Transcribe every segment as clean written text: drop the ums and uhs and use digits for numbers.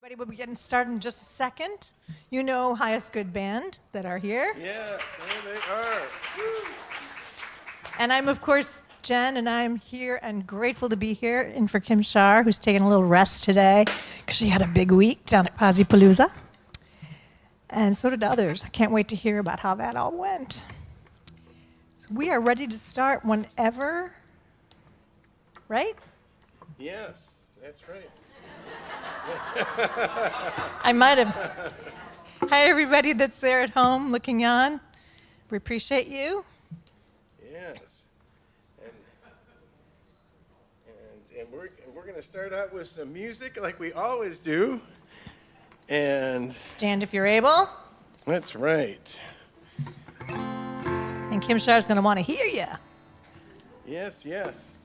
Everybody, we'll be getting started in just a second. You know Highest Good Band that are here. Yes, there they are. Woo. And I'm, of course, Jen, and I'm here and grateful to be here in for Kim Shar, who's taking a little rest today because she had a big week down at Palooza. And so did others. I can't wait to hear about how that all went. So we are ready to start whenever, right? Yes, that's right. I might have. Hi, everybody that's there at home looking on. We appreciate you. Yes. And we're going to start out with some music like we always do. And Stand if you're able. that's right. And Kim Shar's going to want to hear you. Yes, yes.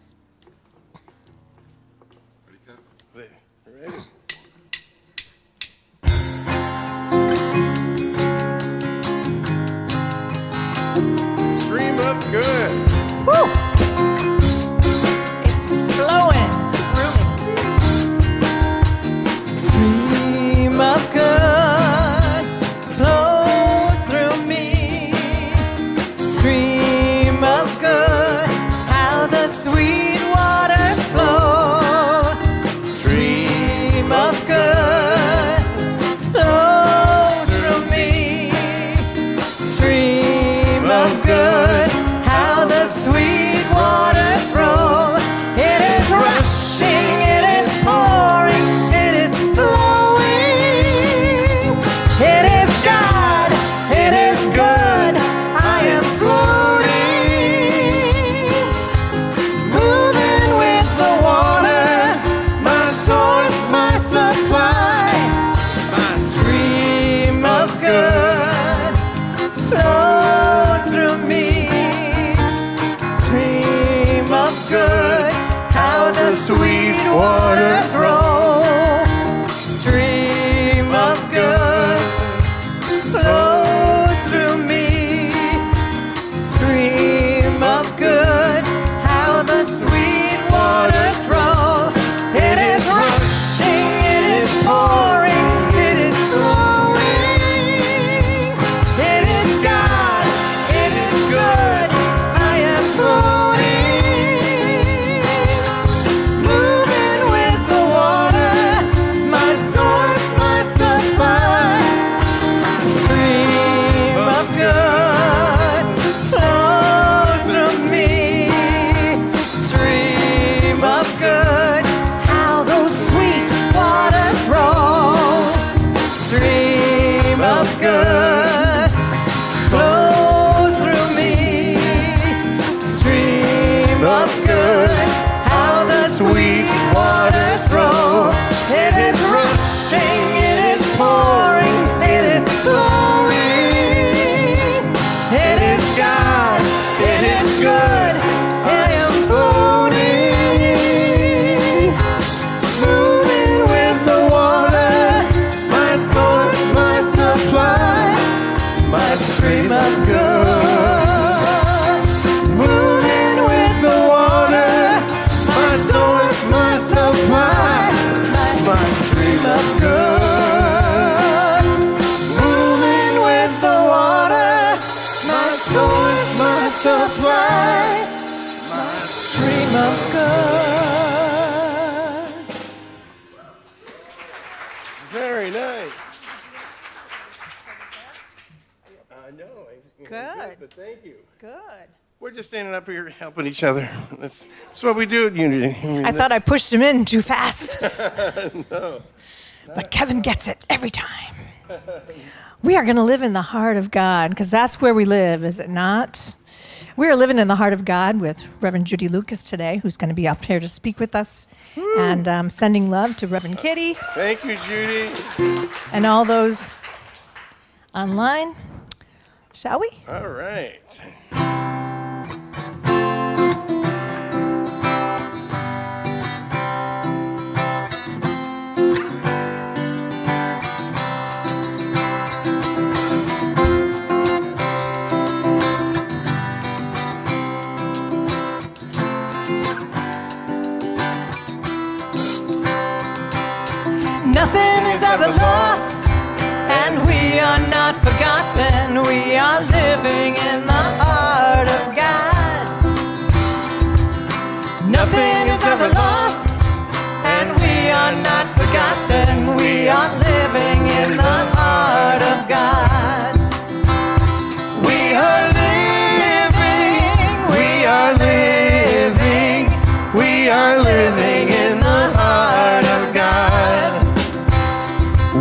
Ready? Stream up good. Woo! It's flowing through me. Stream of good flows through me. Stream of good, how the sweet waters flow. Stream of good flows through me. Stream of good, how the sweet waters roll. It is rushing, it is pouring, it is flowing. It is God, it is good, I am floating. Moving with the water, my source, my supply. My stream of good flows through me. Stream of good, how the sweet waters roll. Stream of good flows through me. Stream of good, how the sweet waters roll. It is rushing, it is pouring, it is flowing. It is God, it is good, I am floating. Moving with the water, my source, my supply. Stream of good flows through me. Stream of good, how those sweet waters roll. Stream of good flows through me. Stream of good, how the sweet waters roll. It is rushing, it is pouring, it is flowing. It is God, it is good, I am floating. Moving with the water, my source, my supply, my stream of good. Moving with the water, my source, my supply, my stream of good. Moving with the water, my source, my supply, my stream of good. Very nice. No, Good. but thank you. Good. We're just standing up here helping each other. That's what we do at Unity. I thought I pushed him in too fast, No. but Kevin gets it every time. We are going to live in the heart of God because that's where we live, is it not? We are living in the heart of God with Reverend Judy Lucas today, who's going to be up here to speak with us, and sending love to Reverend Kitty Thank you, Judy. and all those online. Shall we? All right. Nothing is ever lost, and we are not forgotten. We are living in the heart of God. Nothing is ever lost, and we are not forgotten. We are living in the heart of God. We are living, we are living, we are living in the heart of God.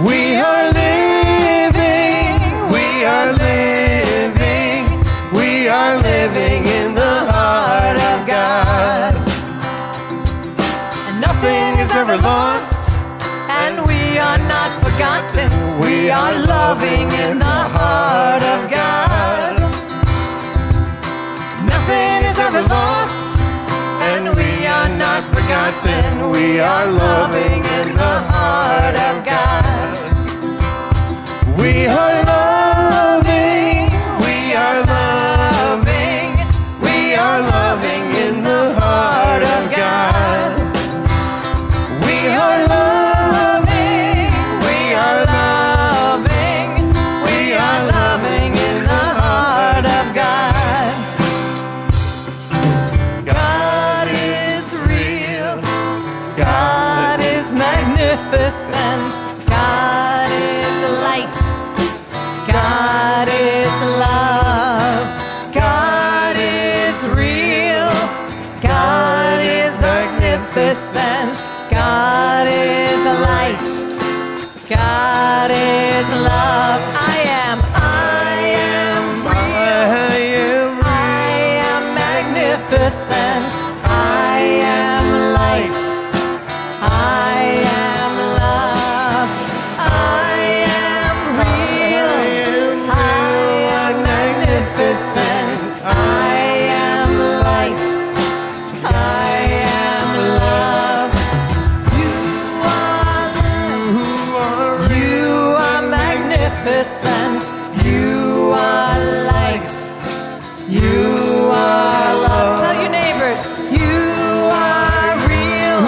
We are living, we are living, we are living in the heart of God. And nothing is ever lost, and we are not forgotten. We are loving in the heart of God. Nothing is ever lost, and we are not forgotten. We are loving in the heart of God. We are loving, we are loving, we are loving in the heart of God. We are loving, we are loving, we are loving in the heart of God. God is real, God is magnificent, God is light, God is love, God is real, God is magnificent, God is light, God is love. I am real, I am magnificent, I am light, I am love, I am real, I am magnificent, I am light, I am love. You are magnificent, you are light, you are love. Tell your neighbors, you are real,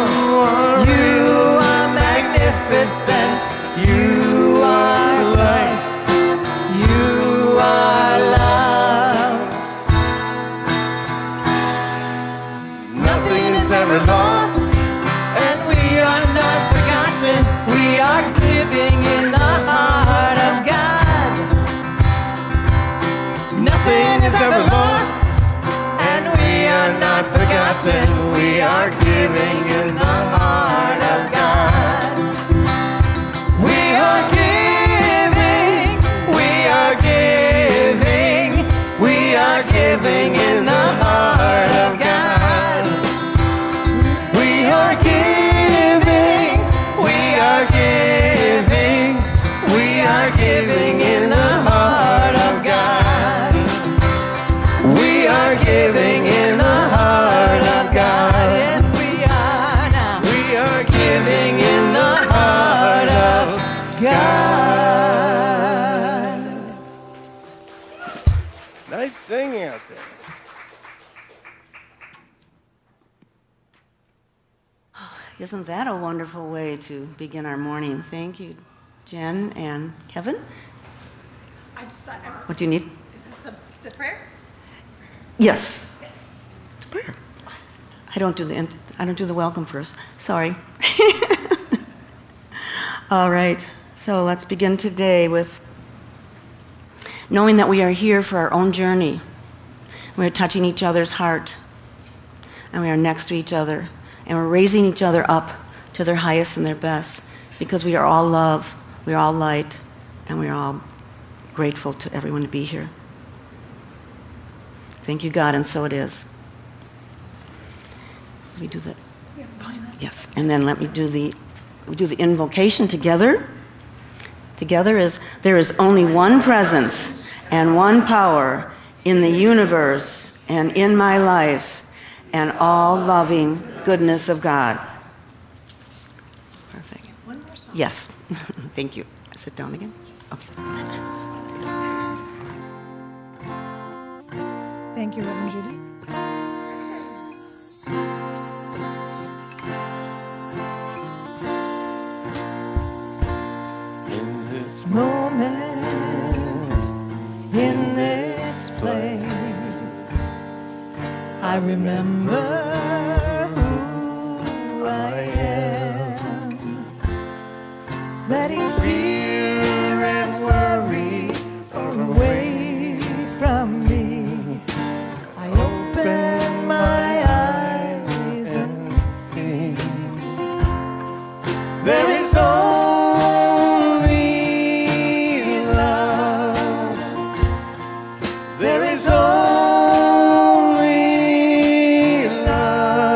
you are magnificent, you are light, you are love. Nothing is ever lost, and we are not forgotten. We are living in the heart of God. Nothing is ever lost, and we are not forgotten. We are giving in the heart of God. We are giving, we are giving, we are giving in the heart of God. We are giving, we are giving, we are giving in the heart of God. We are giving in the heart of God. Yes, we are now. We are giving in the heart of God. Nice singing out there. Isn't that a wonderful way to begin our morning? Thank you, Jen and Kevin. I just thought I was, What do you need? is this the prayer? Yes, Yes. it's a prayer. I don't do the welcome first. Sorry. All right. So let's begin today with knowing that we are here for our own journey. We are touching each other's heart, and we are next to each other, and we're raising each other up to their highest and their best, because we are all love, we are all light, and we are all grateful to everyone to be here. Thank you, God, and so it is. Let me do that. Yes, and then let me do the invocation together. Together is, there is only one presence and one power in the universe and in my life and all loving goodness of God. Perfect. One more song. Yes. Thank you. Sit down again. Okay. Thank you, Reverend Judy. remember who I am. Letting fear and worry far away from me. I open my eyes and see there is only love. There is only love.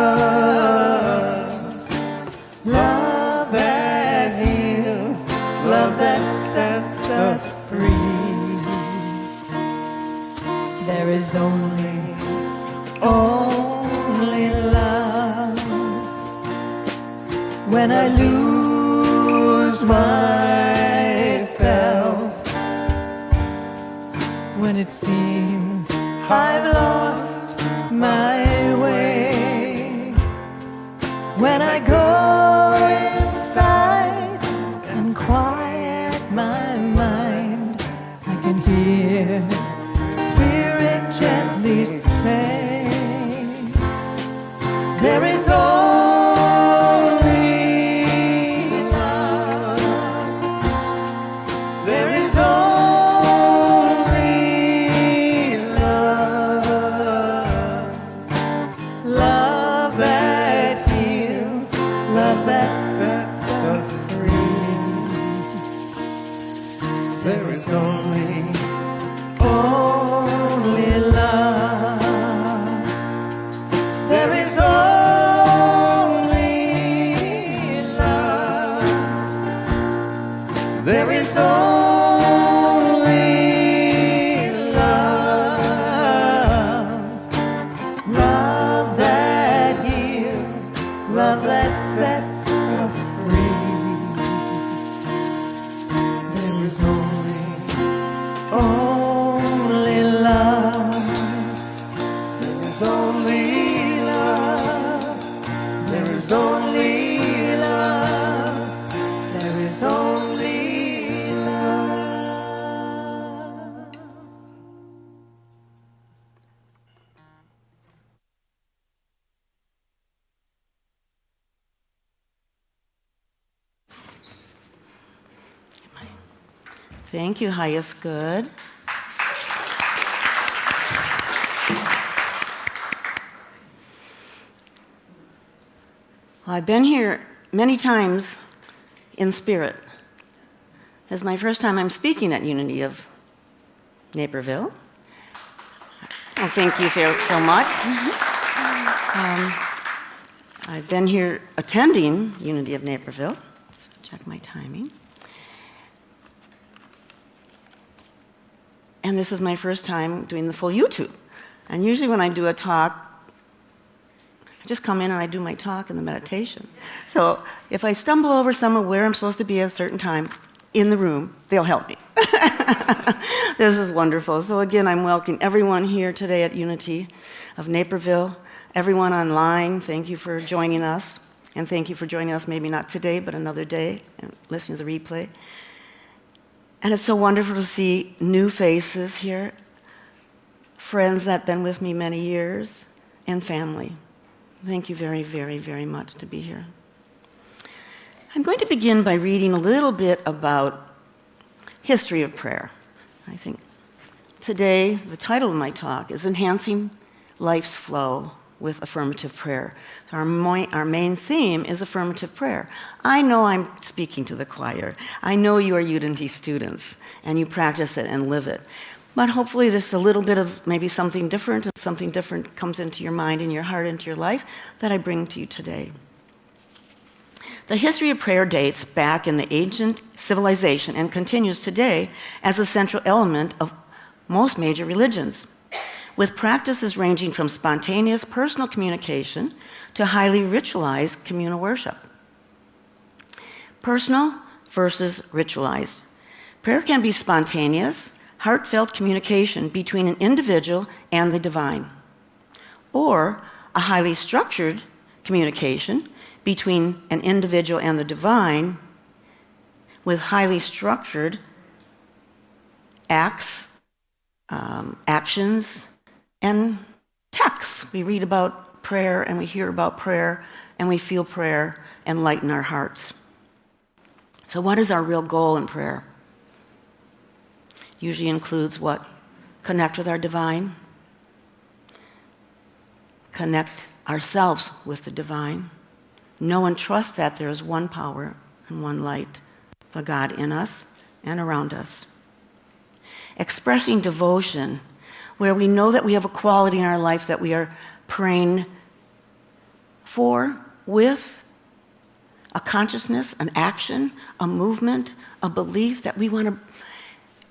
Love that heals, love that sets us free. There is only love. When I lose myself, when it seems I've lost my way, when I go inside and quiet my mind, I can hear Spirit gently say, there is only love. There is only love. Love that heals, love that sets us free. There is only love. There is only love. There is only love. Love that heals, love that sets us free. There is only love. There is only love. There is only love. There is only love. Thank you, highest good. Well, I've been here many times in spirit. This is my first time I'm speaking at Unity of Naperville. Well, thank you so much. I've been here attending Unity of Naperville. So check my timing. And this is my first time doing the full YouTube. And usually when I do a talk, I just come in and I do my talk and the meditation. So if I stumble over somewhere where I'm supposed to be at a certain time in the room, they'll help me. This is wonderful. So again, I'm welcoming everyone here today at Unity of Naperville. Everyone online, thank you for joining us. And thank you for joining us, maybe not today, but another day, and listening to the replay. And it's so wonderful to see new faces here, friends that have been with me many years, and family. Thank you very, very, very much to be here. I'm going to begin by reading a little bit about history of prayer. I think today the title of my talk is Enhancing Life's Flow with Affirmative Prayer. So our main theme is affirmative prayer. I know I'm speaking to the choir. I know you are Unity students, and you practice it and live it. But hopefully there's a little bit of maybe something different, and something different comes into your mind and your heart, into your life, that I bring to you today. The history of prayer dates back in the ancient civilization and continues today as a central element of most major religions, with practices ranging from spontaneous personal communication to highly ritualized communal worship. Personal versus ritualized. Prayer can be spontaneous, heartfelt communication between an individual and the divine, or a highly structured communication between an individual and the divine with highly structured acts, actions, and texts. We read about prayer and we hear about prayer and we feel prayer and lighten our hearts. So what is our real goal in prayer? Usually includes what? Connect with our divine, connect ourselves with the divine, know and trust that there is one power and one light, the God in us and around us. Expressing devotion, where we know that we have a quality in our life that we are praying for, with, a consciousness, an action, a movement, a belief that we want to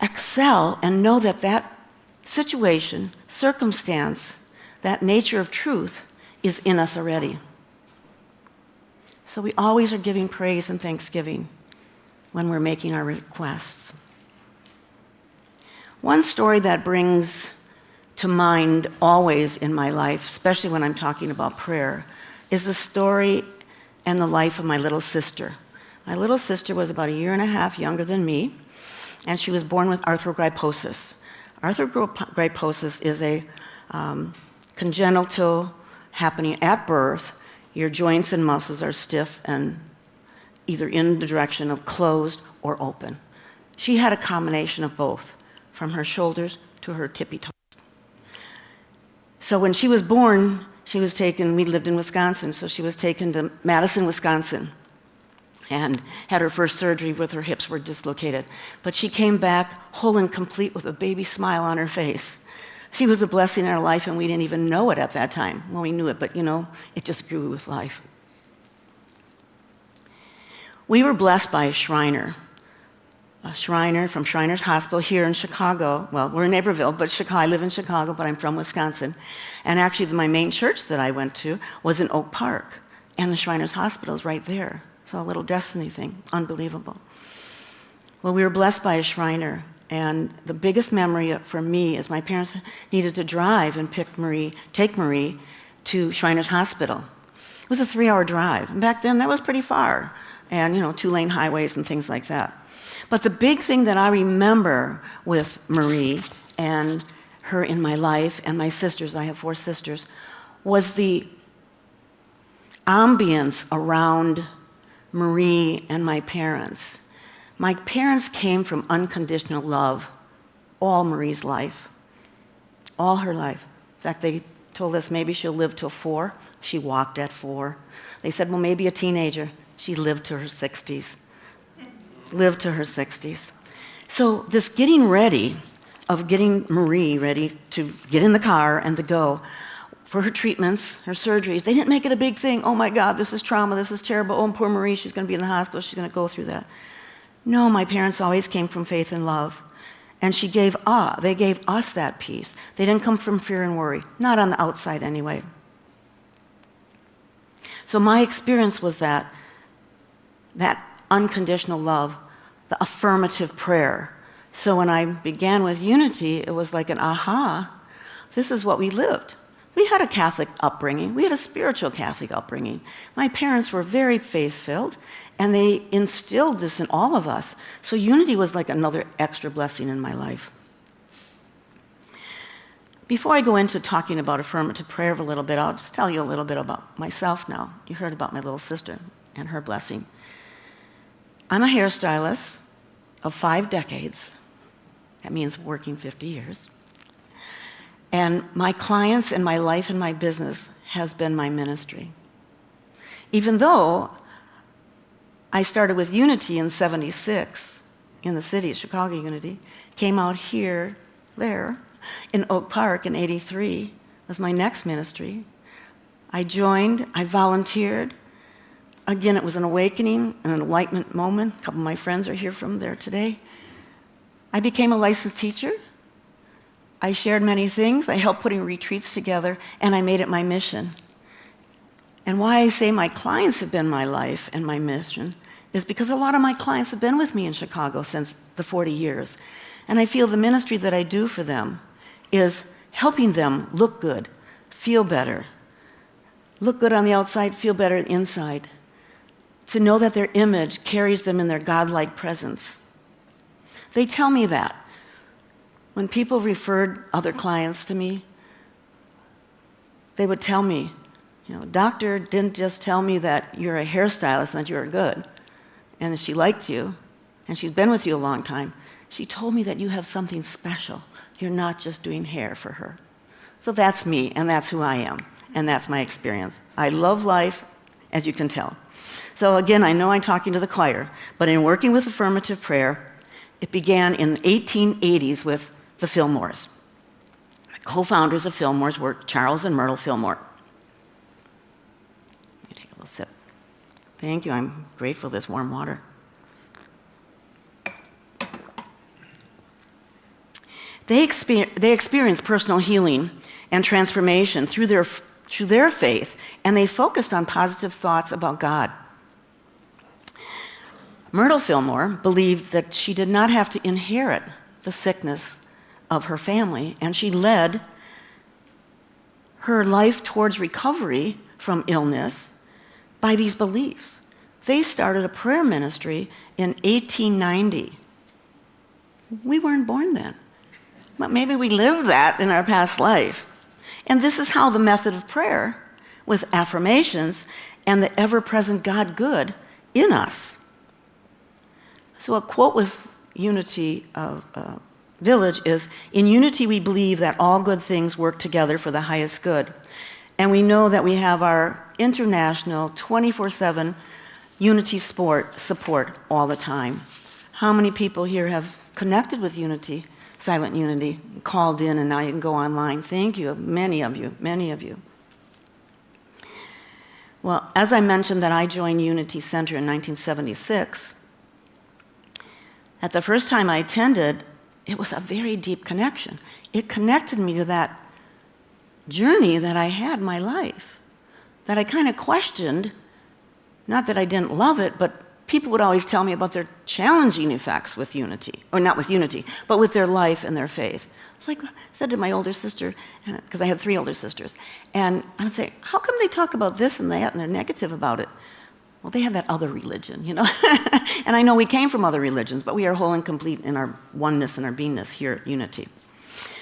excel and know that that situation, circumstance, that nature of truth is in us already. So we always are giving praise and thanksgiving when we're making our requests. One story that brings to mind always in my life, especially when I'm talking about prayer, is the story and the life of my little sister. My little sister was about 1.5 years younger than me, and she was born with arthrogryposis. Arthrogryposis is a congenital happening at birth. Your joints and muscles are stiff and either in the direction of closed or open. She had a combination of both, from her shoulders to her tippy toes. So when she was born, she was taken, we lived in Wisconsin, so she was taken to Madison, Wisconsin, and had her first surgery with her hips were dislocated. But she came back whole and complete with a baby smile on her face. She was a blessing in our life, and we didn't even know it at that time. Well, we knew it, but it just grew with life. We were blessed by a Shriner from Shriners Hospital here in Chicago. Well, we're in Naperville, but I live in Chicago, but I'm from Wisconsin. And actually, my main church that I went to was in Oak Park, and the Shriners Hospital is right there. So a little destiny thing, unbelievable. Well, we were blessed by a Shriner, and the biggest memory for me is my parents needed to drive and take Marie to Shriners Hospital. It was a 3-hour drive, and back then that was pretty far, and 2-lane highways and things like that. But the big thing that I remember with Marie and her in my life and my sisters, I have 4 sisters, was the ambience around Marie and my parents. My parents came from unconditional love all Marie's life, all her life. In fact, they told us maybe she'll live till 4. She walked at 4. They said, well, maybe a teenager. She lived to her 60s. Lived to her 60s. So this getting ready, of getting Marie ready to get in the car and to go for her treatments, her surgeries, they didn't make it a big thing. Oh my God, this is trauma, this is terrible. Oh, poor Marie, she's going to be in the hospital, she's going to go through that. No, my parents always came from faith and love. And they gave us that peace. They didn't come from fear and worry, not on the outside anyway. So my experience was that unconditional love, the affirmative prayer. So when I began with Unity, it was like an aha, this is what we lived. We had a Catholic upbringing. We had a spiritual Catholic upbringing. My parents were very faith-filled, and they instilled this in all of us. So Unity was like another extra blessing in my life. Before I go into talking about affirmative prayer a little bit, I'll just tell you a little bit about myself now. You heard about my little sister and her blessing. I'm a hairstylist of 5 decades. That means working 50 years. And my clients and my life and my business has been my ministry. Even though I started with Unity in 76 in the city, Chicago Unity, came out there, in Oak Park in 83 was my next ministry. I joined, I volunteered. Again, it was an awakening, an enlightenment moment. A couple of my friends are here from there today. I became a licensed teacher. I shared many things. I helped putting retreats together, and I made it my mission. And why I say my clients have been my life and my mission is because a lot of my clients have been with me in Chicago since the 40 years. And I feel the ministry that I do for them is helping them look good, feel better. Look good on the outside, feel better inside. To know that their image carries them in their godlike presence. They tell me that. When people referred other clients to me, they would tell me, doctor didn't just tell me that you're a hairstylist and that you're good, and that she liked you, and she's been with you a long time. She told me that you have something special. You're not just doing hair for her. So that's me, and that's who I am, and that's my experience. I love life, as you can tell. So again, I know I'm talking to the choir, but in working with affirmative prayer, it began in the 1880s with the Fillmores. The co-founders of Fillmores were Charles and Myrtle Fillmore. Let me take a little sip. Thank you, I'm grateful for this warm water. They experienced personal healing and transformation through their faith, and they focused on positive thoughts about God. Myrtle Fillmore believed that she did not have to inherit the sickness of her family, and she led her life towards recovery from illness by these beliefs. They started a prayer ministry in 1890. We weren't born then. But maybe we lived that in our past life. And this is how the method of prayer, with affirmations and the ever-present God good in us. So a quote with Unity Village is, "In unity we believe that all good things work together for the highest good." And we know that we have our international 24/7 unity support all the time. How many people here have connected with Unity? Silent Unity, called in, and now you can go online. Thank you, many of you, many of you. Well, as I mentioned that I joined Unity Center in 1976, at the first time I attended, it was a very deep connection. It connected me to that journey that I had in my life, that I kind of questioned, not that I didn't love it, but people would always tell me about their challenging effects with Unity, or not with Unity, but with their life and their faith. It's like I said to my older sister, because I had 3 older sisters, and I would say, how come they talk about this and that and they're negative about it? Well, they had that other religion, And I know we came from other religions, but we are whole and complete in our oneness and our beingness here at Unity.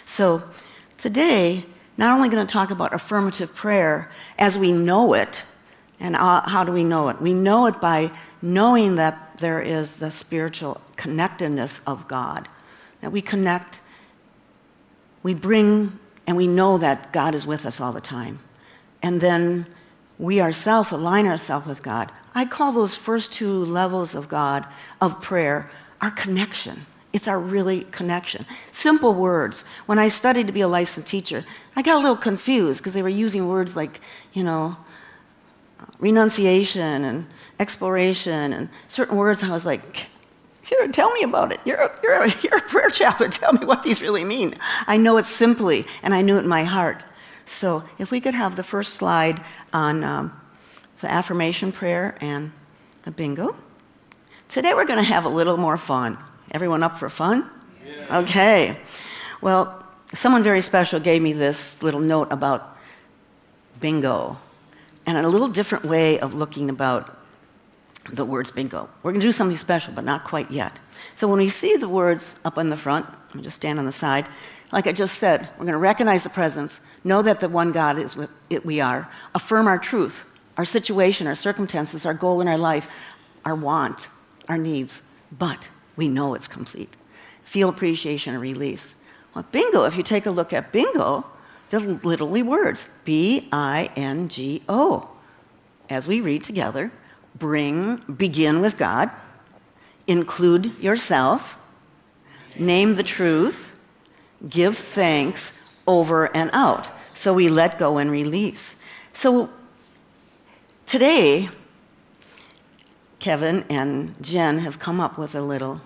So today, not only going to talk about affirmative prayer as we know it, and how do we know it? We know it by knowing that there is the spiritual connectedness of God, that we connect, we bring, and we know that God is with us all the time. And then we ourselves align ourselves with God. I call those first 2 levels of God, of prayer, our connection. It's our really connection. Simple words. When I studied to be a licensed teacher, I got a little confused because they were using words like, renunciation and exploration and certain words. I was like, sure, tell me about it. You're a prayer chaplain. Tell me what these really mean. I know it simply, and I knew it in my heart. So if we could have the first slide on the affirmation prayer and the bingo. Today we're going to have a little more fun. Everyone up for fun? Yeah. Okay. Well, someone very special gave me this little note about bingo, and a little different way of looking about the words bingo. We're going to do something special, but not quite yet. So when we see the words up on the front, let me just stand on the side. Like I just said, we're going to recognize the presence, know that the one God is with it we are, affirm our truth, our situation, our circumstances, our goal in our life, our want, our needs, but we know it's complete. Feel appreciation and release. Well, bingo, if you take a look at bingo, they're literally words, B-I-N-G-O. As we read together, begin with God, include yourself, name the truth, give thanks, over and out. So we let go and release. So today, Kevin and Jen have come up with a little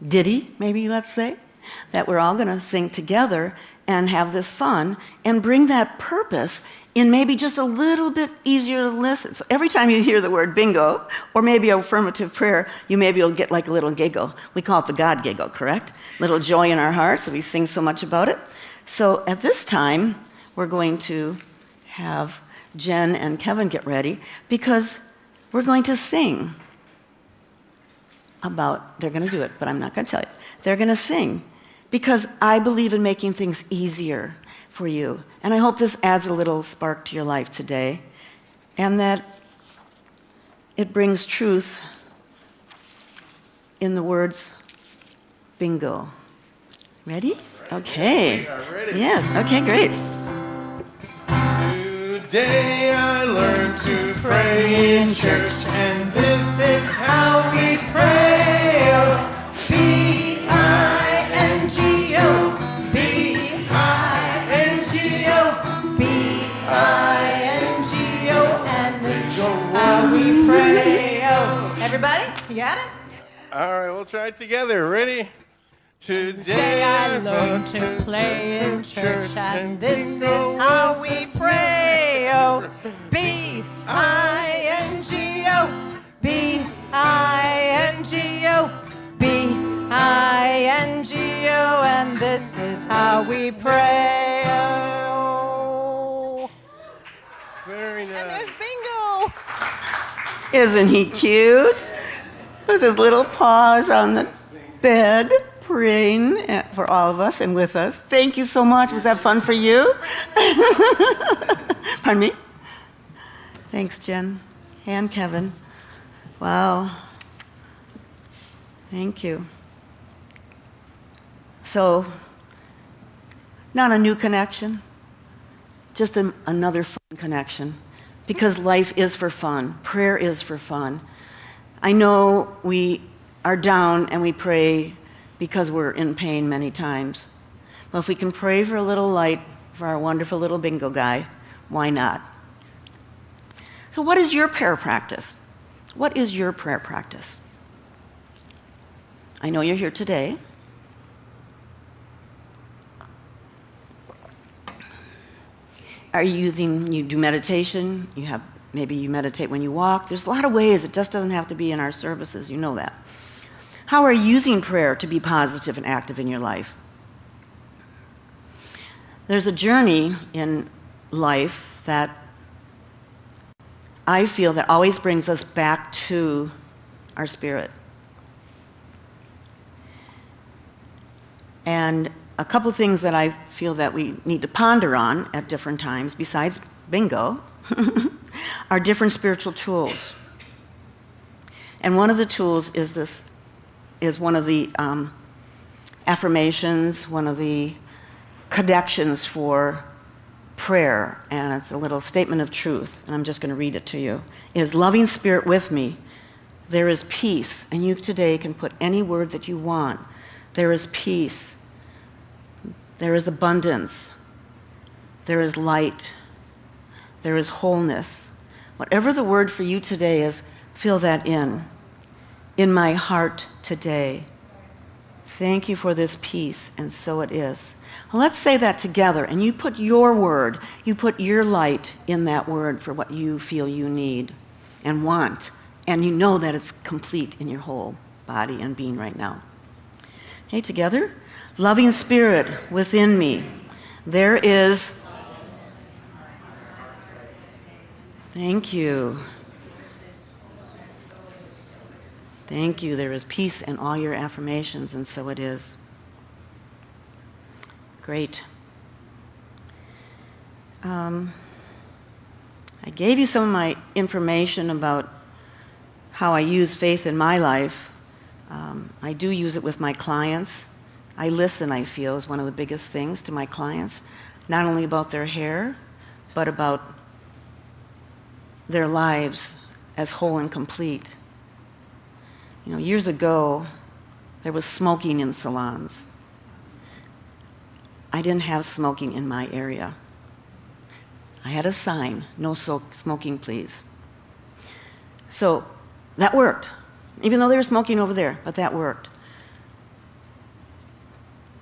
ditty, maybe let's say, that we're all going to sing together and have this fun and bring that purpose in maybe just a little bit easier to listen. So every time you hear the word bingo, or maybe affirmative prayer, you'll get like a little giggle. We call it the God giggle, correct? Little joy in our hearts, so we sing so much about it. So at this time, we're going to have Jen and Kevin get ready because we're going to sing about, they're going to do it, but I'm not going to tell you. They're going to sing because I believe in making things easier for you. And I hope this adds a little spark to your life today, and that it brings truth in the words bingo. Ready? Okay. We are ready. Yes, okay, great. Today I learned to pray in church, and this is how we pray. B-I-N-G-O, B-I-N-G-O, B-I-N-G-O, and this is how we pray. Everybody, you got it? All right, we'll try it together. Ready? Today I learned to play in church, and this is how we pray. B-I-N-G-O, B-I-N-G-O, B-I-N-G-O, and this is how we pray. Very And nice. there's bingo. Isn't he cute? With his little paws on the bed, praying for all of us and with us. Thank you so much. Was that fun for you? Pardon me? Thanks, Jen and Kevin. Wow. Thank you. So, not a new connection, just another fun connection. Because life is for fun. Prayer is for fun. I know we are down and we pray because we're in pain many times. But if we can pray for a little light for our wonderful little bingo guy, why not? So what is your prayer practice? What is your prayer practice? I know you're here today. You do meditation, maybe you meditate when you walk. There's a lot of ways. It just doesn't have to be in our services, you know that. How are you using prayer to be positive and active in your life? There's a journey in life that I feel that always brings us back to our spirit. And a couple things that I feel that we need to ponder on at different times, besides bingo, are different spiritual tools. And one of the tools is one of the affirmations, one of the connections for prayer, and it's a little statement of truth, and I'm just going to read it to you, is loving spirit with me. There is peace, and you today can put any word that you want. There is peace. There is abundance. There is light. There is wholeness. Whatever the word for you today is, fill that in. In my heart today. Thank you for this peace, and so it is. Well, let's say that together, and you put your word, you put your light in that word for what you feel you need and want, and you know that it's complete in your whole body and being right now. Okay, together? Loving spirit within me. There is... Thank you. Thank you. There is peace in all your affirmations, and so it is. Great. I gave you some of my information about how I use faith in my life. I do use it with my clients. I listen, I feel, is one of the biggest things to my clients, not only about their hair, but about their lives as whole and complete. You know, years ago, there was smoking in salons. I didn't have smoking in my area. I had a sign, no smoking, please. So that worked, even though they were smoking over there, but that worked.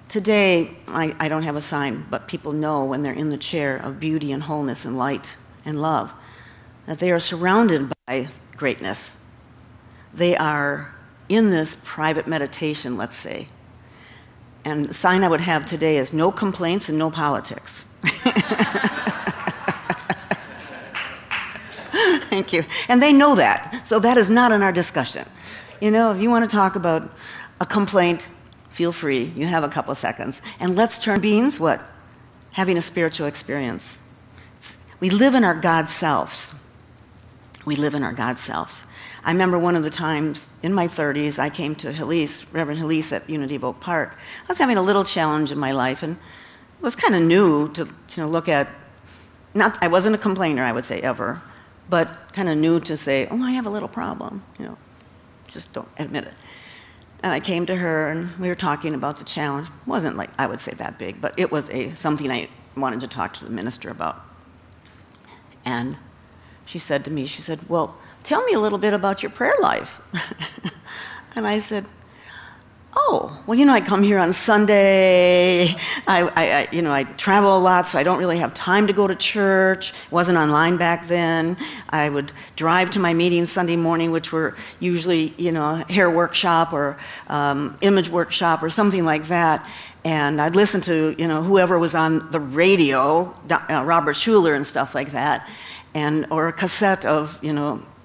Today, I don't have a sign, but people know when they're in the chair of beauty and wholeness and light and love, that they are surrounded by greatness. They are in this private meditation, let's say. And the sign I would have today is no complaints and no politics. Thank you. And they know that, so that is not in our discussion. You know, if you want to talk about a complaint, feel free. You have a couple of seconds. And let's turn beings, what? having a spiritual experience. We live in our God selves. We live in our God selves. I remember one of the times in my 30s, I came to Reverend Helise at Unity of Oak Park. I was having a little challenge in my life, and it was kind of new to look at. I wasn't a complainer, I would say, ever, but kind of new to say, oh, I have a little problem. Just don't admit it. And I came to her, and we were talking about the challenge. It wasn't like, I would say, that big, but it was something I wanted to talk to the minister about. And she said to me, well, tell me a little bit about your prayer life. And I said, oh, well, I come here on Sunday. I travel a lot, so I don't really have time to go to church. It wasn't online back then. I would drive to my meetings Sunday morning, which were usually, hair workshop or image workshop or something like that. And I'd listen to, whoever was on the radio, Robert Schuller and stuff like that, or a cassette of,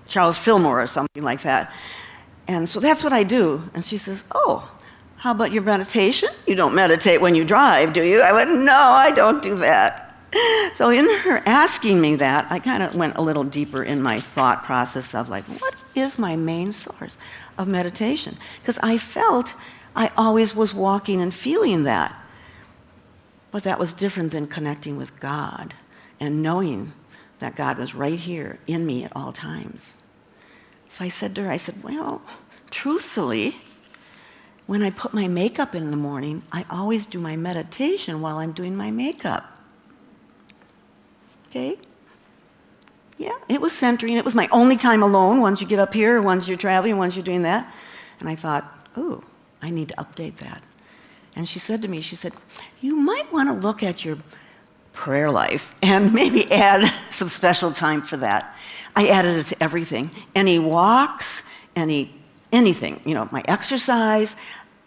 Charles Fillmore or something like that. And so that's what I do. And she says, oh, how about your meditation? You don't meditate when you drive, do you? I went, no, I don't do that. So in her asking me that, I kind of went a little deeper in my thought process of like, what is my main source of meditation? Because I felt I always was walking and feeling that. But that was different than connecting with God and knowing that God was right here in me at all times. So I said to her, well, truthfully, when I put my makeup in the morning, I always do my meditation while I'm doing my makeup. Okay? Yeah, it was centering. It was my only time alone once you get up here, once you're traveling, once you're doing that. And I thought, ooh, I need to update that. And she said to me, you might want to look at your prayer life and maybe add some special time for that. I added it to everything. Any walks, anything, my exercise,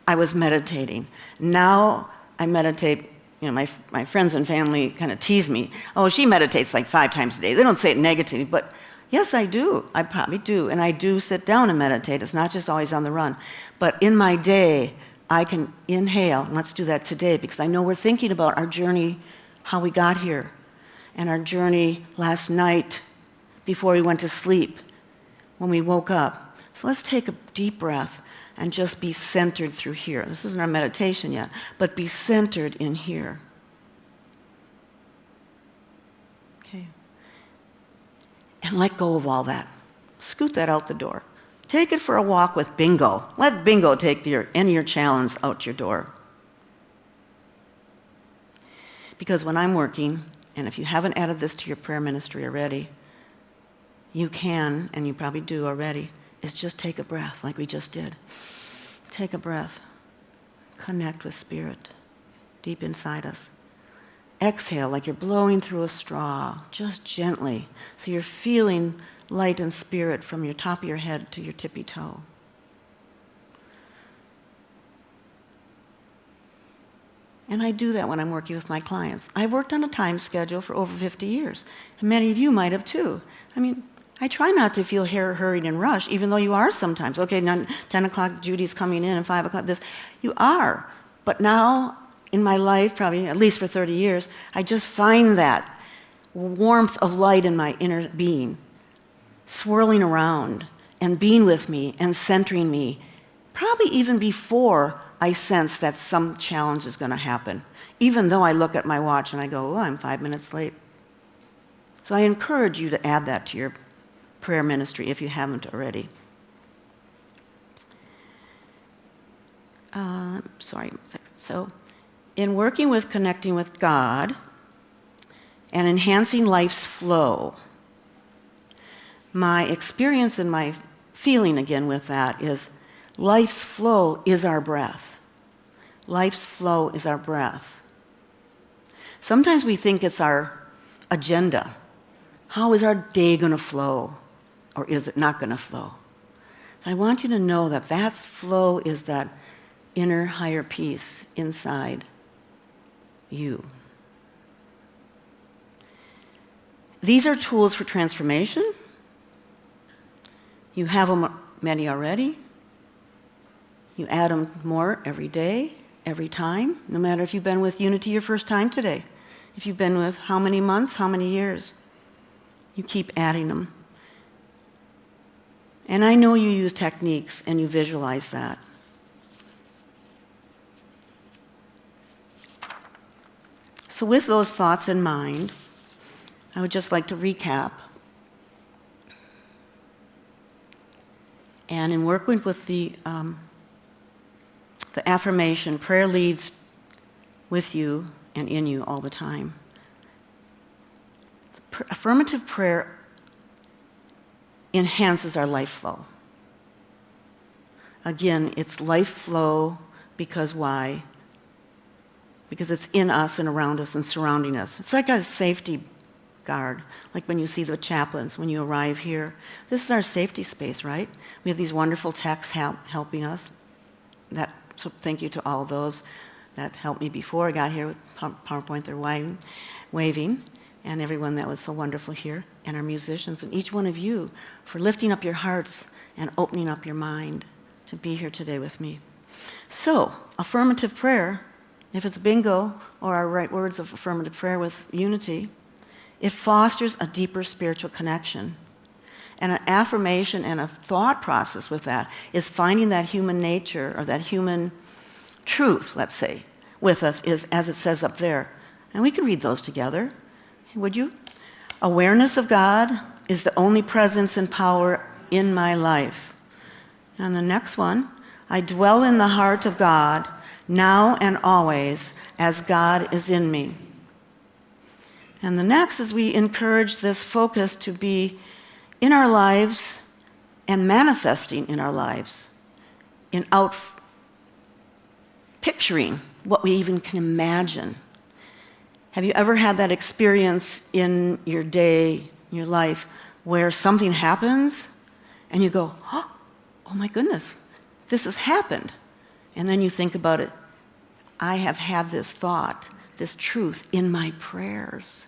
I was meditating. Now I meditate, my friends and family kind of tease me. Oh, she meditates like 5 times a day. They don't say it negatively, but yes, I do. I probably do. And I do sit down and meditate. It's not just always on the run. But in my day, I can inhale. And let's do that today because I know we're thinking about our journey, how we got here, and our journey last night before we went to sleep, when we woke up. So let's take a deep breath and just be centered through here. This isn't our meditation yet, but be centered in here. Okay. And let go of all that. Scoot that out the door. Take it for a walk with bingo. Let bingo take any of your challenge out your door. Because when I'm working, and if you haven't added this to your prayer ministry already, you can, and you probably do already, is just take a breath like we just did. Take a breath. Connect with Spirit deep inside us. Exhale like you're blowing through a straw, just gently, so you're feeling light and spirit from your top of your head to your tippy toe. And I do that when I'm working with my clients. I've worked on a time schedule for over 50 years. And many of you might have too. I try not to feel hurried and rushed, even though you are sometimes. Okay, now 10 o'clock, Judy's coming in, and 5 o'clock, this. You are. But now, in my life, probably at least for 30 years, I just find that warmth of light in my inner being, swirling around and being with me and centering me, probably even before I sense that some challenge is going to happen, even though I look at my watch and I go, oh, I'm 5 minutes late. So I encourage you to add that to your prayer ministry if you haven't already. Sorry, 1 second. So, in working with connecting with God and enhancing life's flow, my experience and my feeling again with that is life's flow is our breath. Life's flow is our breath. Sometimes we think it's our agenda. How is our day going to flow? Or is it not going to flow? So I want you to know that that flow is that inner higher peace inside you. These are tools for transformation. You have them many already. You add them more every day, every time, no matter if you've been with Unity your first time today. If you've been with how many months, how many years? You keep adding them. And I know you use techniques and you visualize that. So with those thoughts in mind, I would just like to recap. And in working with the affirmation, prayer leads with you and in you all the time. Affirmative prayer enhances our life flow. Again, it's life flow because why? Because it's in us and around us and surrounding us. It's like a safety guard, like when you see the chaplains when you arrive here. This is our safety space, right? We have these wonderful techs helping us. So thank you to all of those that helped me before I got here with PowerPoint. They're waving, and everyone that was so wonderful here, and our musicians, and each one of you for lifting up your hearts and opening up your mind to be here today with me. So, affirmative prayer, if it's bingo or our right words of affirmative prayer with unity, it fosters a deeper spiritual connection. And an affirmation and a thought process with that is finding that human nature or that human truth, let's say, with us, is as it says up there. And we can read those together. Would you? Awareness of God is the only presence and power in my life. And the next one, I dwell in the heart of God now and always as God is in me. And the next is we encourage this focus to be in our lives and manifesting in our lives, in picturing what we even can imagine. Have you ever had that experience in your day, your life, where something happens and you go, oh my goodness, this has happened. And then you think about it. I have had this thought, this truth in my prayers,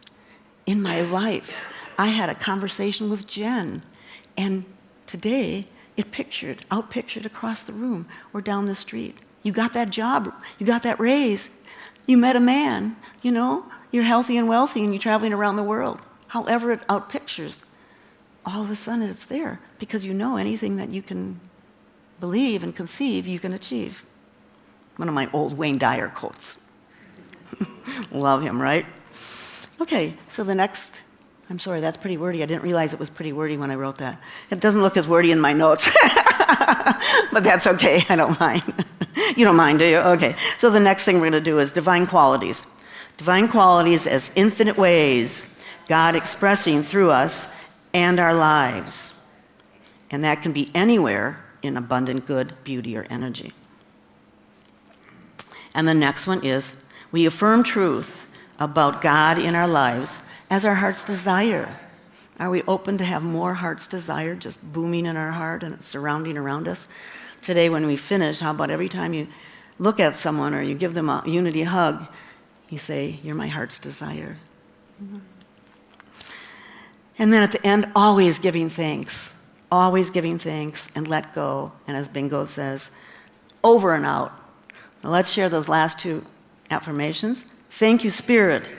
in my life. I had a conversation with Jen, and today it outpictured across the room or down the street. You got that job, you got that raise, you met a man, you're healthy and wealthy and you're traveling around the world. However it outpictures, all of a sudden it's there because you know anything that you can believe and conceive, you can achieve. One of my old Wayne Dyer quotes. Love him, right? Okay, so the next, I'm sorry, that's pretty wordy. I didn't realize it was pretty wordy when I wrote that. It doesn't look as wordy in my notes. But that's okay, I don't mind. You don't mind, do you? Okay, so the next thing we're going to do is divine qualities. Divine qualities as infinite ways God expressing through us and our lives. And that can be anywhere in abundant good, beauty, or energy. And the next one is we affirm truth about God in our lives as our heart's desire. Are we open to have more heart's desire just booming in our heart and surrounding around us? Today when we finish, how about every time you look at someone or you give them a unity hug, you say, you're my heart's desire. Mm-hmm. And then at the end, always giving thanks and let go. And as Bingo says, over and out. Now let's share those last two affirmations. Thank you, Spirit,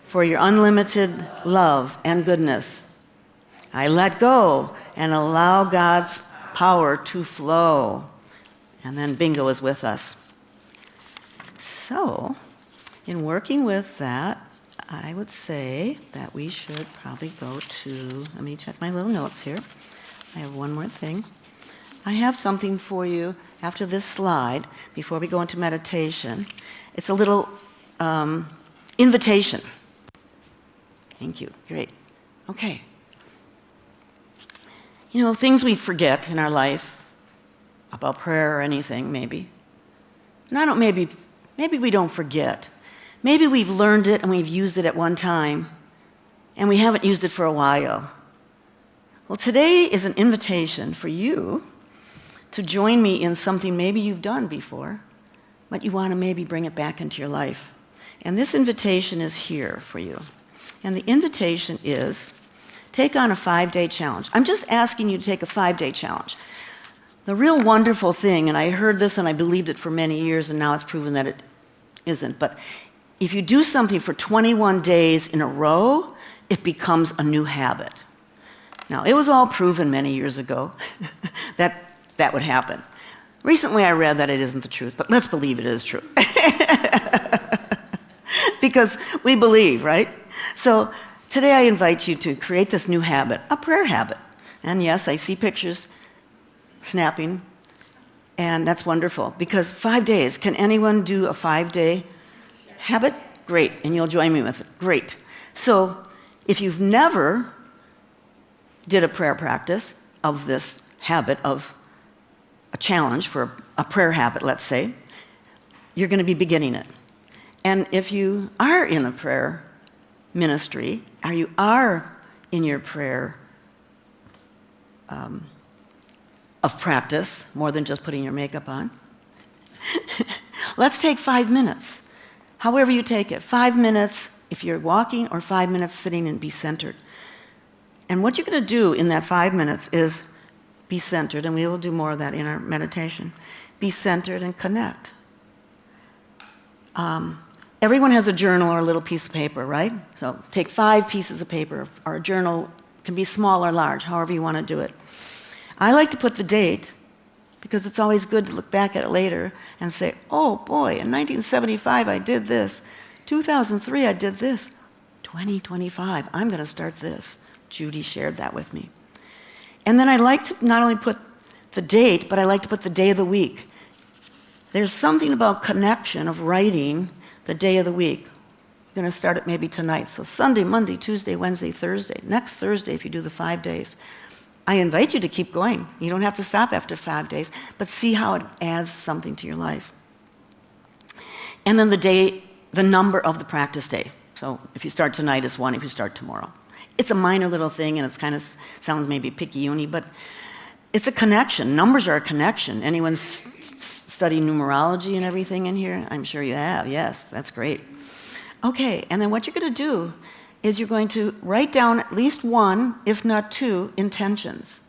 for your unlimited love and goodness. I let go and allow God's power to flow. And then Bingo is with us. So, in working with that, I would say that we should probably go to, let me check my little notes here. I have one more thing. I have something for you after this slide before we go into meditation. It's a little invitation. Thank you. Great. Okay. Things we forget in our life about prayer or anything, maybe. And maybe we don't forget. Maybe we've learned it and we've used it at one time, and we haven't used it for a while. Well, today is an invitation for you to join me in something maybe you've done before, but you want to maybe bring it back into your life. And this invitation is here for you. And the invitation is, take on a 5-day challenge. I'm just asking you to take a 5-day challenge. The real wonderful thing, and I heard this and I believed it for many years, and now it's proven that it isn't, but if you do something for 21 days in a row, it becomes a new habit. Now, it was all proven many years ago that that would happen. Recently, I read that it isn't the truth, but let's believe it is true. Because we believe, right? So today I invite you to create this new habit, a prayer habit. And yes, I see pictures snapping, and that's wonderful. Because 5 days, can anyone do a 5-day habit? Great, and you'll join me with it. Great. So if you've never did a prayer practice of this habit of a challenge for a prayer habit, let's say, you're going to be beginning it. And if you are in a prayer ministry, or you are in your prayer of practice, more than just putting your makeup on, let's take 5 minutes. However you take it, 5 minutes if you're walking, or 5 minutes sitting and be centered. And what you're going to do in that 5 minutes is be centered, and we will do more of that in our meditation. Be centered and connect. Everyone has a journal or a little piece of paper, right? So take 5 pieces of paper, or a journal can be small or large, however you want to do it. I like to put the date, because it's always good to look back at it later and say, oh boy, in 1975 I did this. 2003 I did this. 2025, I'm going to start this. Judy shared that with me. And then I like to not only put the date, but I like to put the day of the week. There's something about connection of writing the day of the week. I'm going to start it maybe tonight. So Sunday, Monday, Tuesday, Wednesday, Thursday. Next Thursday, if you do the 5 days. I invite you to keep going. You don't have to stop after 5 days, but see how it adds something to your life. And then the number of the practice day. So if you start tonight, it's 1. If you start tomorrow. It's a minor little thing, and it's kind of sounds maybe picky-uni, but it's a connection. Numbers are a connection. Anyone study numerology and everything in here? I'm sure you have. Yes, that's great. Okay, and then what you're going to do is you're going to write down at least 1, if not 2, intentions.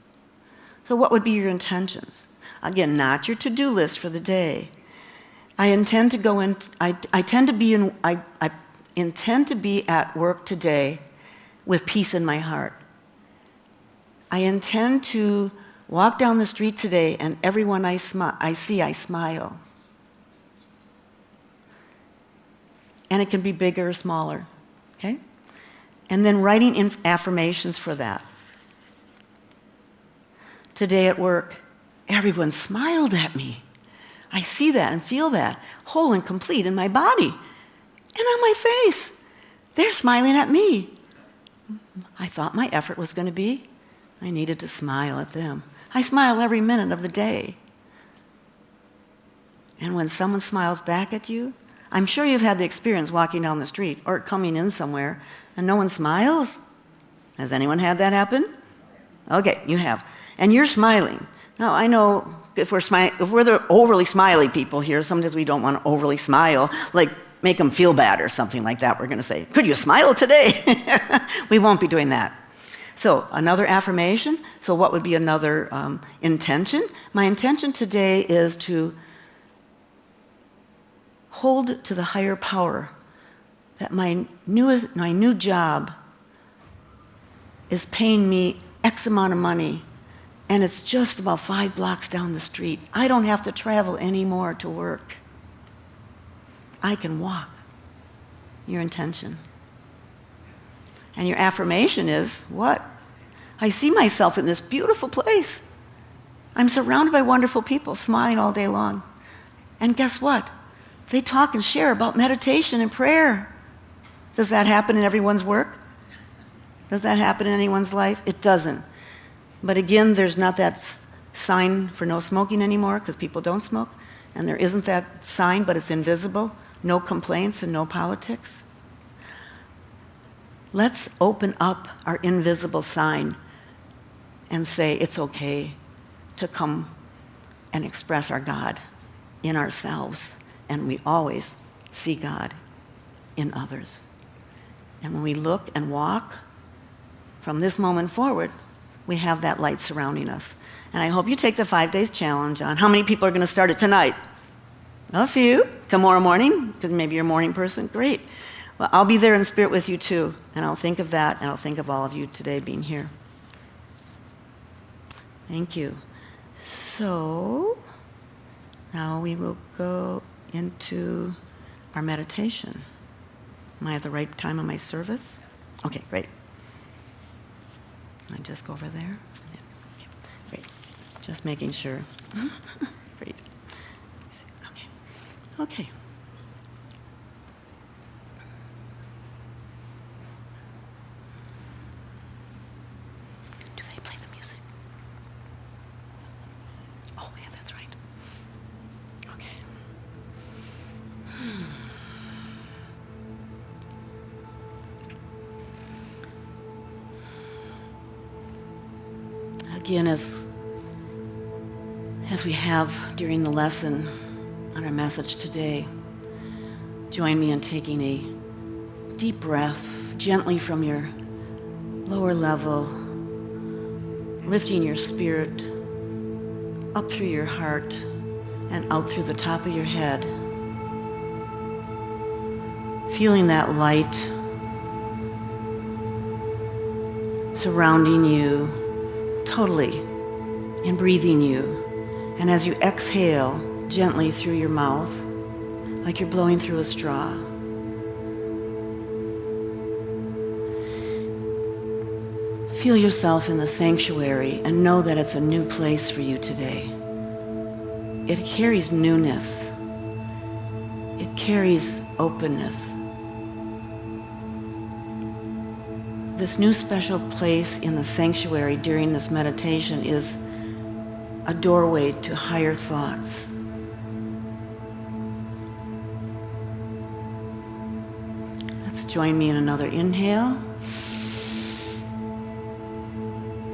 So what would be your intentions? Again, not your to-do list for the day. I intend to go in. I intend to be at work today with peace in my heart. I intend to walk down the street today, and everyone I see, I smile. And it can be bigger or smaller, okay? And then writing in affirmations for that. Today at work, everyone smiled at me. I see that and feel that, whole and complete in my body and on my face. They're smiling at me. I thought my effort was going to be, I needed to smile at them. I smile every minute of the day. And when someone smiles back at you, I'm sure you've had the experience walking down the street or coming in somewhere and no one smiles. Has anyone had that happen? Okay, you have. And you're smiling. Now, I know if we're the overly smiley people here, sometimes we don't want to overly smile, like make them feel bad or something like that. We're going to say, could you smile today? We won't be doing that. So another affirmation. So what would be another intention? My intention today is to hold to the higher power that my new job is paying me X amount of money, and it's just about 5 blocks down the street. I don't have to travel anymore to work. I can walk. Your intention. And your affirmation is, what? I see myself in this beautiful place. I'm surrounded by wonderful people, smiling all day long. And guess what? They talk and share about meditation and prayer. Does that happen in everyone's work? Does that happen in anyone's life? It doesn't. But again, there's not that sign for no smoking anymore because people don't smoke. And there isn't that sign, but it's invisible. No complaints and no politics. Let's open up our invisible sign and say it's okay to come and express our God in ourselves. And we always see God in others. And when we look and walk from this moment forward, we have that light surrounding us. And I hope you take the 5 days challenge on. How many people are going to start it tonight? A few. Tomorrow morning, because maybe you're a morning person. Great. Well, I'll be there in spirit with you too. And I'll think of that, and I'll think of all of you today being here. Thank you. So, now we will go into our meditation. Am I at the right time of my service? Okay, great. I just go over there. Yeah. Okay, great. Just making sure. Great. Okay. Okay. Do they play the music? Oh, yeah, that's right. Okay. Again, as we have during the lesson on our message today, join me in taking a deep breath gently from your lower level, lifting your spirit up through your heart and out through the top of your head. Feeling that light surrounding you totally and breathing you. And as you exhale gently through your mouth, like you're blowing through a straw, feel yourself in the sanctuary and know that it's a new place for you today. It carries newness. It carries openness. This new special place in the sanctuary during this meditation is a doorway to higher thoughts. Let's join me in another inhale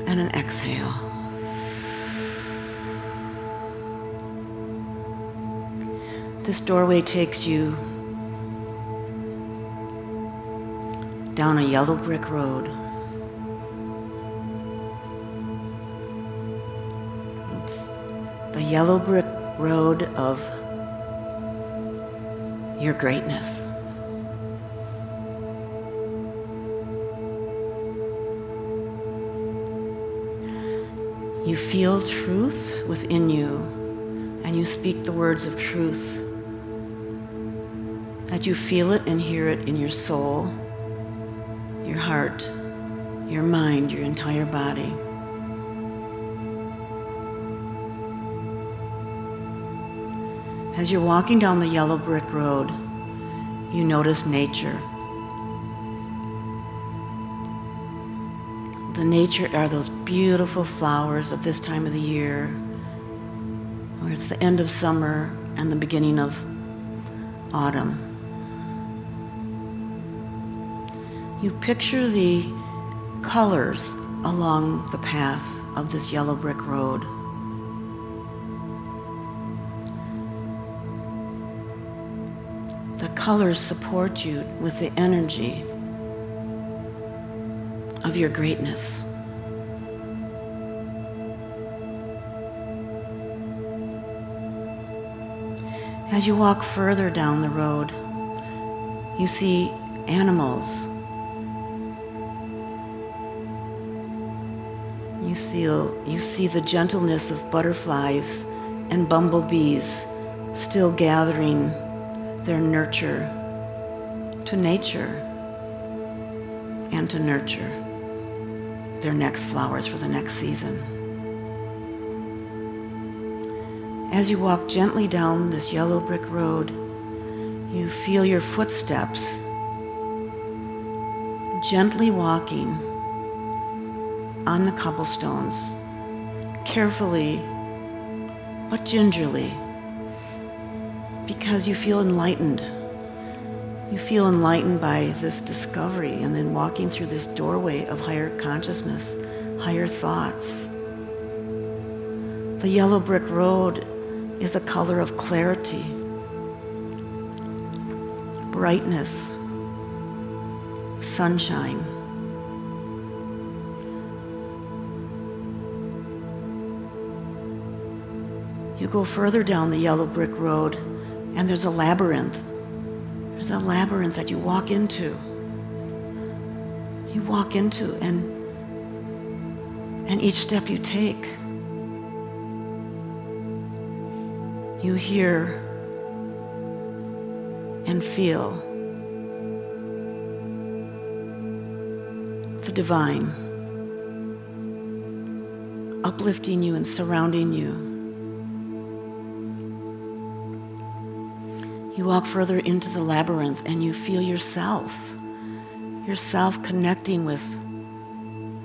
and an exhale. This doorway takes you down a yellow brick road. It's the yellow brick road of your greatness. You feel truth within you, and you speak the words of truth. That you feel it and hear it in your soul, your heart, your mind, your entire body. As you're walking down the yellow brick road, you notice nature. The nature are those beautiful flowers of this time of the year, where it's the end of summer and the beginning of autumn. You picture the colors along the path of this yellow brick road. The colors support you with the energy of your greatness. As you walk further down the road, you see animals. You see the gentleness of butterflies and bumblebees still gathering their nurture to nature and to nurture their next flowers for the next season. As you walk gently down this yellow brick road, you feel your footsteps gently walking on the cobblestones, carefully but gingerly, because you feel enlightened. You feel enlightened by this discovery and then walking through this doorway of higher consciousness, higher thoughts. The yellow brick road is a color of clarity, brightness, sunshine. You go further down the yellow brick road And there's a labyrinth. There's a labyrinth that you walk into. You walk into, and each step you take, you hear and feel the divine uplifting you and surrounding you. You walk further into the labyrinth and you feel yourself connecting with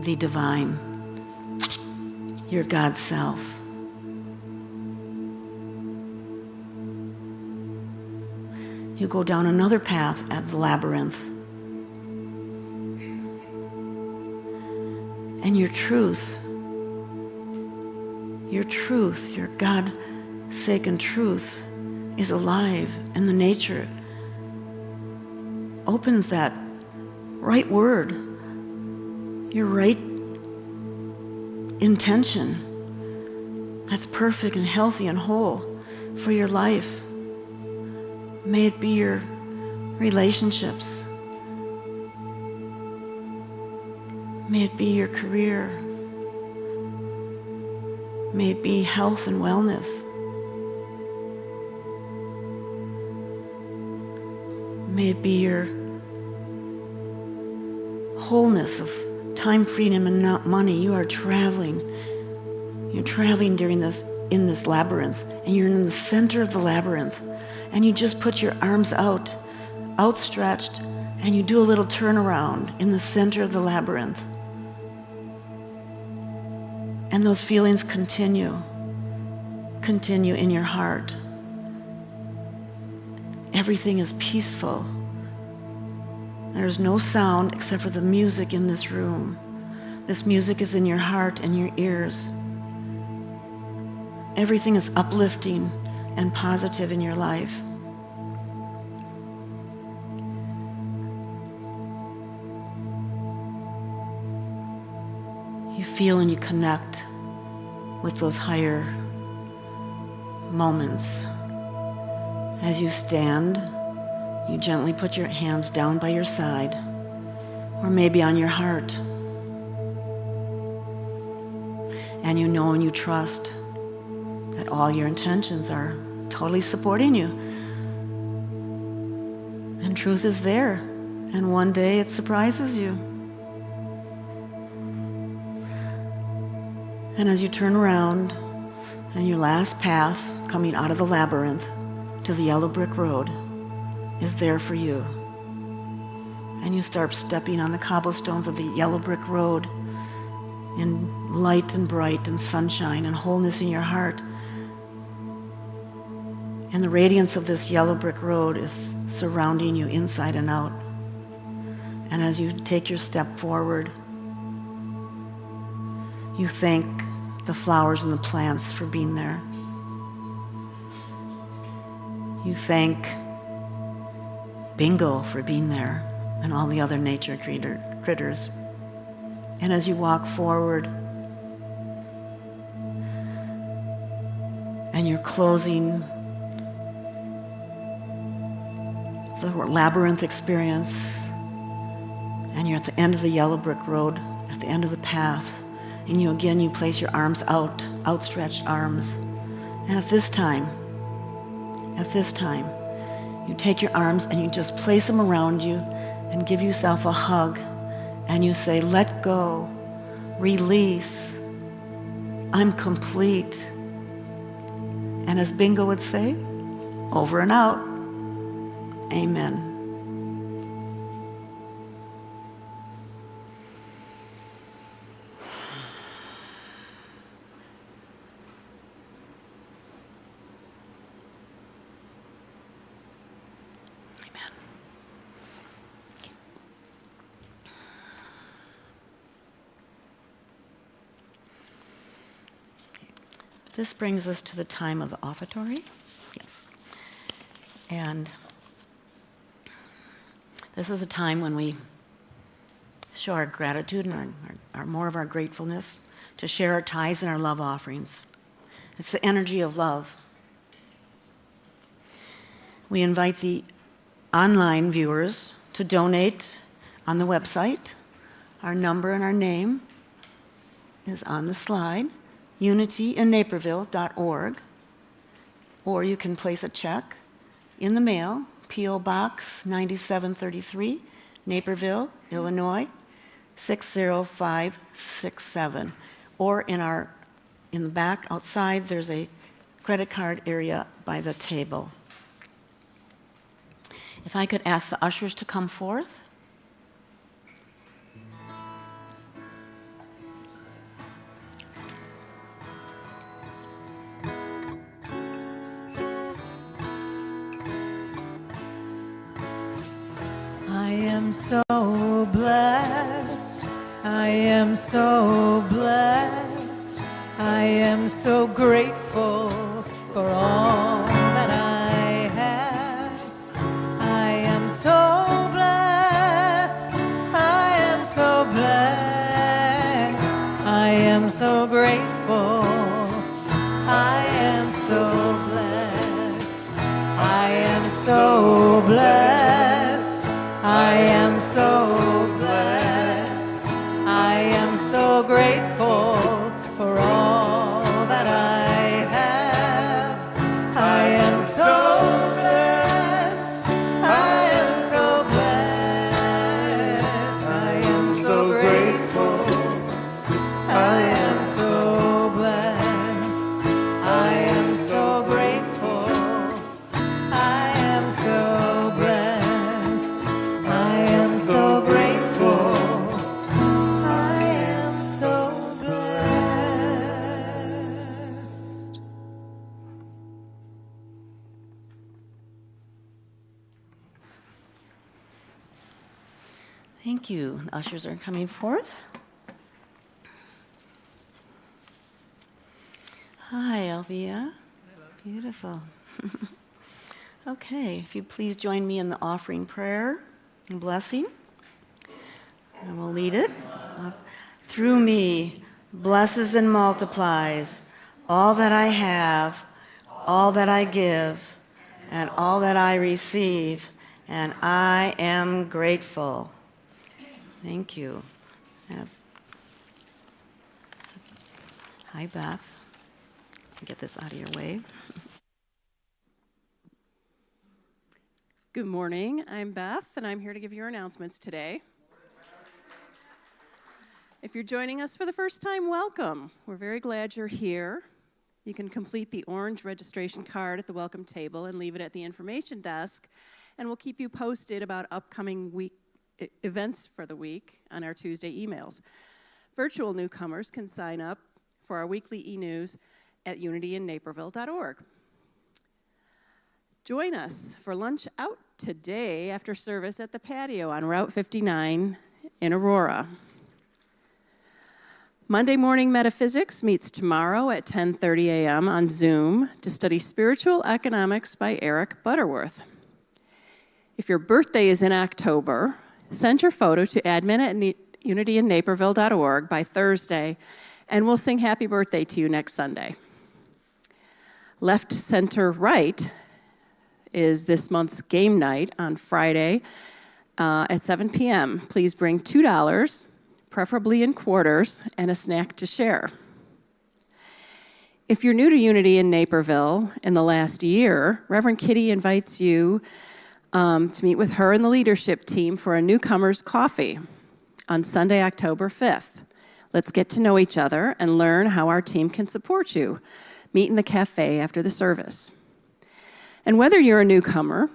the divine, your God self. You go down another path at the labyrinth. And your truth, your God-saken truth is alive, and the nature opens that right word, your right intention that's perfect and healthy and whole for your life. May it be your relationships. May it be your career. May it be health and wellness. May it be your wholeness of time, freedom, and not money. You are traveling. You're traveling in this labyrinth, and you're in the center of the labyrinth. And you just put your arms out, outstretched, and you do a little turnaround in the center of the labyrinth. And those feelings continue in your heart. Everything is peaceful. There's no sound except for the music in this room. This music is in your heart and your ears. Everything is uplifting and positive in your life. You feel and you connect with those higher moments. As you stand, you gently put your hands down by your side, or maybe on your heart. And you know and you trust that all your intentions are totally supporting you. And truth is there, and one day it surprises you. And as you turn around, and your last path coming out of the labyrinth to the yellow brick road is there for you. And you start stepping on the cobblestones of the yellow brick road in light and bright and sunshine and wholeness in your heart. And the radiance of this yellow brick road is surrounding you inside and out. And as you take your step forward, you thank the flowers and the plants for being there. You thank Bingo for being there and all the other nature critters. And as you walk forward and you're closing the labyrinth experience, and you're at the end of the yellow brick road, at the end of the path, and you place your arms out, outstretched arms. And at this time, you take your arms and you just place them around you and give yourself a hug, and you say, let go, release, I'm complete. And as Bingo would say, over and out, amen. This brings us to the time of the offertory. Yes. And this is a time when we show our gratitude and our more of our gratefulness, to share our tithes and our love offerings. It's the energy of love. We invite the online viewers to donate on the website. Our number and our name is on the slide, unityinnaperville.org, or you can place a check in the mail, P.O. Box 9733, Naperville, Illinois, 60567. Or in the back outside, there's a credit card area by the table. If I could ask the ushers to come forth. I am so blessed. I am so blessed. I am so grateful for all that I have. I am so blessed. I am so blessed. I am so grateful. I am so blessed. I am so blessed. I am so blessed. I am so grateful for all that I have. I am so blessed. I am so blessed. I am so grateful. I am so blessed. I am so grateful. I am so blessed. I am so grateful. I am so blessed. Thank you. Ushers are coming forth. Hi, Elvia. Beautiful. Okay, if you please join me in the offering prayer and blessing. And we'll lead it. Through me, blesses and multiplies all that I have, all that I give, and all that I receive, and I am grateful. Thank you. Hi, Beth. Get this out of your way. Good morning. I'm Beth, and I'm here to give your announcements today. If you're joining us for the first time, welcome. We're very glad you're here. You can complete the orange registration card at the welcome table and leave it at the information desk, and we'll keep you posted about upcoming events for the week on our Tuesday emails. Virtual newcomers can sign up for our weekly e-news at unityinnaperville.org. Join us for lunch out today after service at the patio on Route 59 in Aurora. Monday Morning Metaphysics meets tomorrow at 10:30 a.m. on Zoom to study Spiritual Economics by Eric Butterworth. If your birthday is in October, send your photo to admin@unityinnaperville.org by Thursday, and we'll sing happy birthday to you next Sunday. Left, Center, Right is this month's game night on Friday at 7 p.m. Please bring $2, preferably in quarters, and a snack to share. If you're new to Unity in Naperville in the last year, Reverend Kitty invites you to meet with her and the leadership team for a newcomer's coffee on Sunday, October 5th. Let's get to know each other and learn how our team can support you. Meet in the cafe after the service. And whether you're a newcomer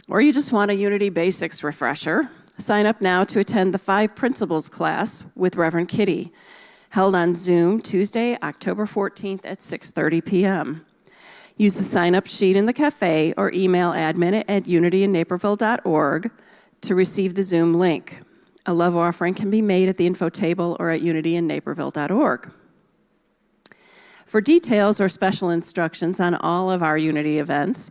or you just want a Unity Basics refresher, sign up now to attend the 5 Principles class with Reverend Kitty, held on Zoom Tuesday, October 14th at 6:30 p.m. Use the sign-up sheet in the cafe or email admin@unityinnaperville.org to receive the Zoom link. A love offering can be made at the info table or at unityinnaperville.org. For details or special instructions on all of our Unity events,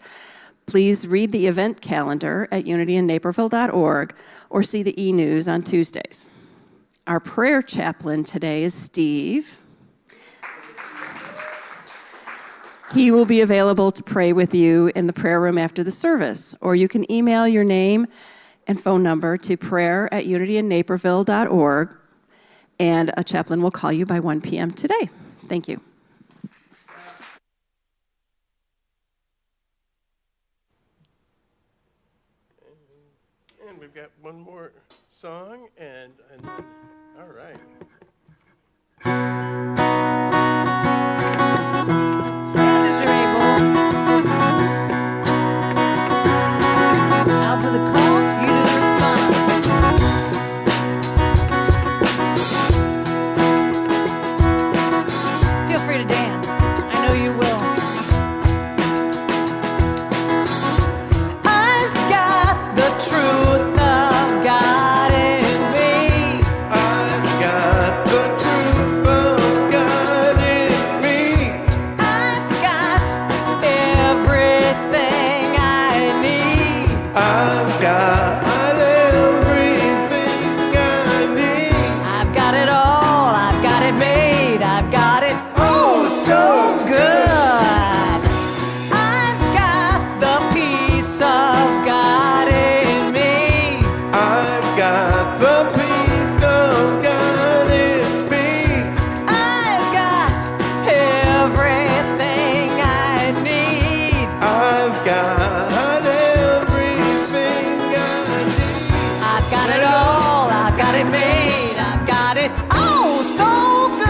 please read the event calendar at unityinnaperville.org or see the e-news on Tuesdays. Our prayer chaplain today is Steve. He will be available to pray with you in the prayer room after the service, or you can email your name and phone number to prayer@unityinnaperville.org, and a chaplain will call you by 1 p.m. today. Thank you. And we've got one more song, and all right. Stand as you're able. I'll do the call, you do the response. Feel free to dance. I know you will. I've got the truth of God in me. I've got the truth of God in me. I've got everything I need. I've got everything I need. I've got it all. I've got it made. I've got it oh so good. I've got the peace of God in me. I've got the peace of God in me. I've got everything I need. I've got everything I need. I've got it all. I've got it made. I've got it oh so good.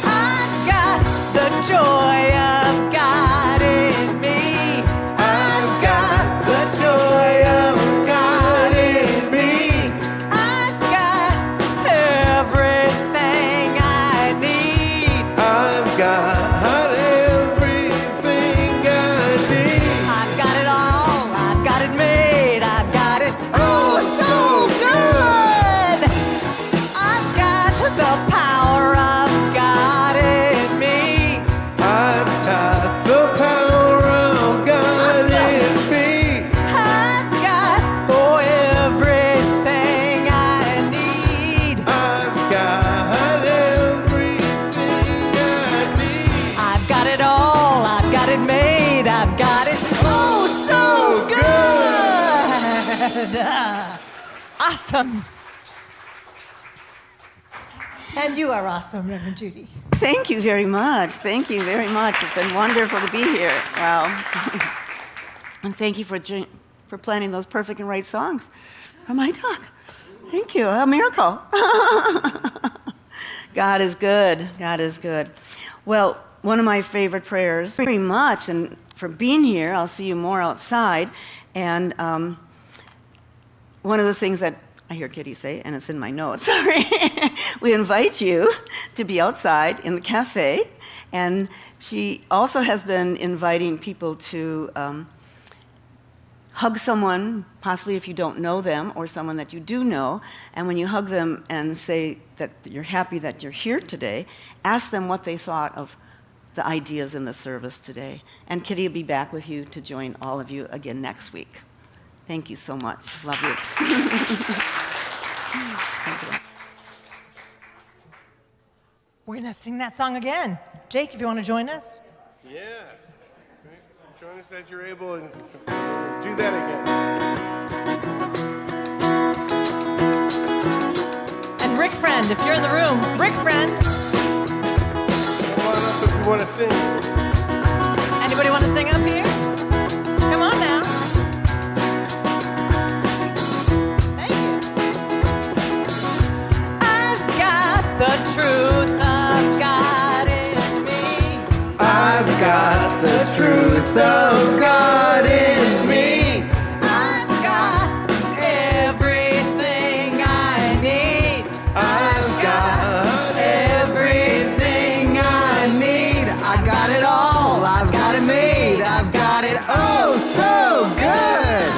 I've got the joy of God in me. I've got The joy of God in me. I've got everything I need. I've got everything I need. I've got it all. I've got it made. I've got it oh so good. I've got the power of God in me. I've got the power of God in me. I've got oh everything I need. I've got everything I need. I've got it all. I've got it made. I've got it oh so good. Awesome. And you are awesome, Reverend Judy. Thank you very much. Thank you very much. It's been wonderful to be here. Wow. And thank you for planning those perfect and right songs for my talk. Thank you. A miracle. God is good. God is good. Well, one of my favorite prayers, very much, and for being here, I'll see you more outside. And one of the things that I hear Kitty say, and it's in my notes, sorry, we invite you to be outside in the cafe. And she also has been inviting people to hug someone, possibly if you don't know them, or someone that you do know. And when you hug them and say that you're happy that you're here today, ask them what they thought of the ideas in the service today. And Kitty will be back with you to join all of you again next week. Thank you so much. Love you. Thank you. We're going to sing that song again. Jake, if you want to join us. Yes. Join us as you're able and do that again. And Rick Friend, if you're in the room, Rick Friend. Come on up if you want to sing. Anybody want to sing up here? Come on now. Thank you. I've got the truth of God in me. I've got the truth of God in me. I've got everything I need. I've got everything I need. I got it all. I've got it made. I've got it oh so good.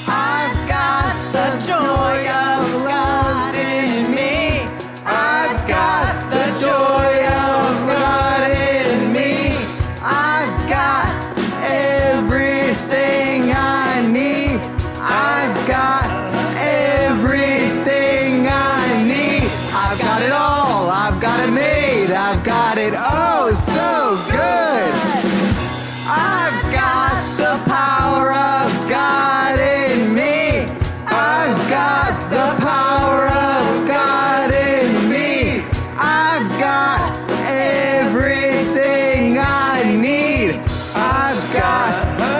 I've got the joy of God in me. I've got the joy of God in me. I've got I've got it oh so good. I've got the power of God in me. I've got the power of God in me. I've got everything I need. I've got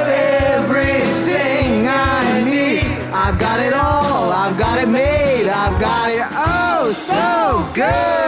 everything I need. I've got it all. I've got it made. I've got it oh so good.